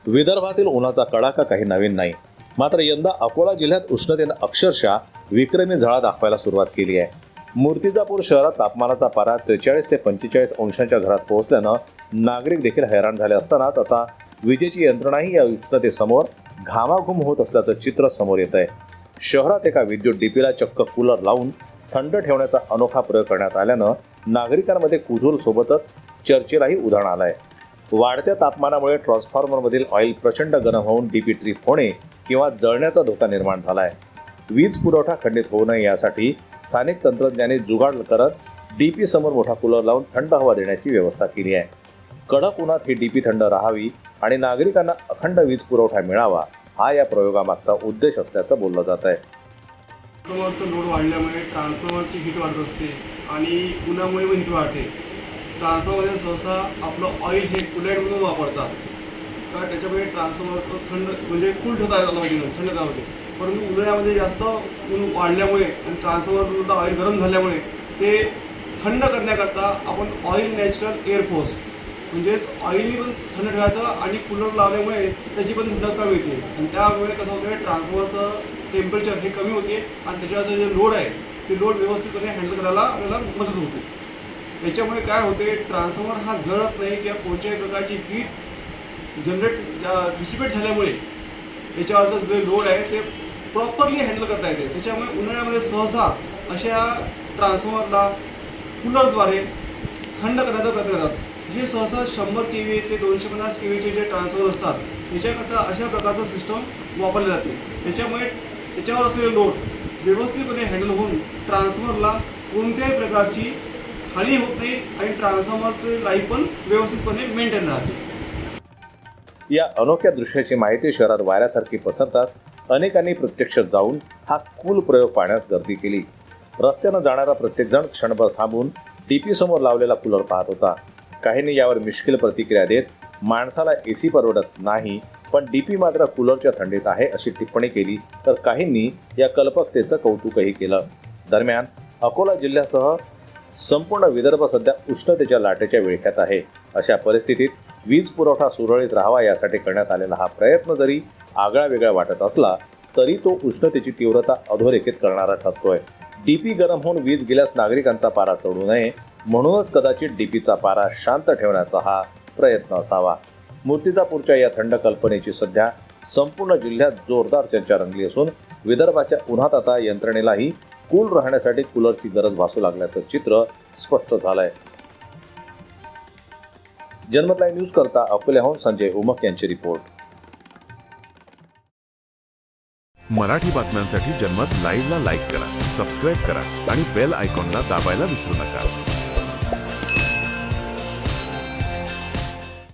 विदर्भातील उन्हाचा कडाका काही नवीन नाही, मात्र यंदा अकोला जिल्ह्यात उष्णतेनं अक्षरशः विक्रमी झळा दाखवायला सुरुवात केली आहे. मूर्तिजापूर शहरात तापमानाचा पारा 43 ते 45 अंशांच्या घरात पोहोचल्यानं नागरिक देखील हैराण झाले असतानाच आता विजेची यंत्रणाही या उष्णतेसमोर घामाघूम होत असल्याचं चित्र समोर येत आहे. शहरात एका विद्युत डीपीला चक्क कूलर लावून थंड ठेवण्याचा अनोखा प्रयोग करण्यात आल्यानं नागरिकांमध्ये कुतूहल सोबतच चर्चेलाही उधाण आलंय. वाढत्या तापमानामुळे ट्रान्सफॉर्मरमधील ऑइल प्रचंड गरम होऊन डीपी ट्रिप होणे किंवा जळण्याचा धोका निर्माण झालाय. वीज पुरवठा खंडित होऊ नये यासाठी स्थानिक तंत्रज्ञांनी जुगाड करत डीपी समोर मोठा कूलर लावून थंड हवा देण्याची व्यवस्था केली आहे. कडक उन्हात ही डीपी थंड राहावी आणि नागरिकांना अखंड वीज पुरवठा मिळावा, हा या प्रयोगामागचा उद्देश असल्याचं बोललं जात आहे. ट्रान्सफॉर्मरचं लोड वाढल्यामुळे ट्रान्सफॉर्मरची हीट वाढत असते आणि उन्हामुळे पण हीट वाढते. ट्रान्सफॉर्मरमध्ये सहसा आपलं ऑइल हे कुलँट म्हणून वापरतात, कारण त्याच्यामुळे ट्रान्सफॉर्मर थंड म्हणजे कूल ठेवता आला पाहिजे, थंड का होते. परंतु उन्हाळ्यामध्ये जास्त ऊन वाढल्यामुळे आणि ट्रान्सफॉर्मरमधून ऑइल गरम झाल्यामुळे ते थंड करण्याकरता आपण ऑइल नॅचरल एअर फोर्स म्हणजेच ऑइलनी पण थंड ठेवायचं आणि कूलर लावल्यामुळे त्याची पण थंडता मिळते आणि त्यामुळे कसं होतं टेम्परेचर टेम्परेचर हे कमी होते आणि त्याच्यावरचं जे लोड आहे ते लोड व्यवस्थितपणे हँडल करायला आपल्याला मदत होते. याच्यामुळे काय होते, ट्रान्सफॉर्मर हा जळत नाही किंवा कोणत्याही प्रकारची हीट जनरेट डिसिपेट झाल्यामुळे याच्यावरचं जे लोड आहे ते प्रॉपरली हँडल करता येते. त्याच्यामुळे उन्हाळ्यामध्ये सहसा अशा ट्रान्सफॉर्मरला कूलरद्वारे थंड करण्याचा प्रयत्न करतात. हे सहसा 100 kV ते 250 kVचे जे ट्रान्सफॉर्मर असतात त्याच्याकरता अशा प्रकारचं सिस्टम वापरले जाते. त्याच्यामुळे त्याच्यावर असलेले लोड व्यवस्थितपणे हँडल होऊन ट्रान्सफॉर्मरला कोणत्याही प्रकारची हानी होत नाही आणि ट्रान्सफॉर्मरचे लाईफ पण व्यवस्थितपणे मेंटेन राहते. या अनोख्या दृश्याची माहिती शहरात वाऱ्यासारखी पसरताच अनेकांनी प्रत्यक्ष जाऊन हा कूल प्रयोग पाहण्यास गर्दी केली. रस्त्यानं जाणारा प्रत्येकजण क्षणभर थांबून डीपी समोर लावलेला कूलर पाहत होता. काहींनी यावर मिश्किल प्रतिक्रिया देत माणसाला एसी परवडत नाही पण डीपी मात्र कूलरच्या थंडीत आहे अशी टिप्पणी केली, तर काहींनी या कल्पकतेचं कौतुकही केलं. दरम्यान अकोला जिल्ह्यासह संपूर्ण विदर्भ सध्या उष्णतेच्या लाटेच्या विळख्यात आहे. अशा परिस्थितीत वीज पुरवठा सुरळीत राहावा यासाठी करण्यात आलेला हा प्रयत्न जरी आगळा वेगळा वाटत असला तरी तो उष्णतेची तीव्रता अधोरेखित करणारा ठरतोय. डीपी गरम होऊन वीज गेल्यास नागरिकांचा पारा चढू नये म्हणूनच कदाचित डीपीचा पारा शांत ठेवण्याचा हा प्रयत्न असावा. मूर्तिजापूरच्या या थंड कल्पनेची सध्या संपूर्ण जिल्ह्यात जोरदार चर्चा रंगली असून विदर्भाच्या उन्हात आता यंत्रणेलाही कूल राहण्यासाठी कूलरची गरज भासू लागल्याचं चित्र स्पष्ट झालंय. जनमत लाईव्ह न्यूज करता अकोल्याहून संजय उमक यांची रिपोर्ट. मराठी बातम्यांसाठी जनमत लाईव्हला लाईक करा, सबस्क्राईब करा आणि बेल आयकॉनला दाबायला विसरू नका.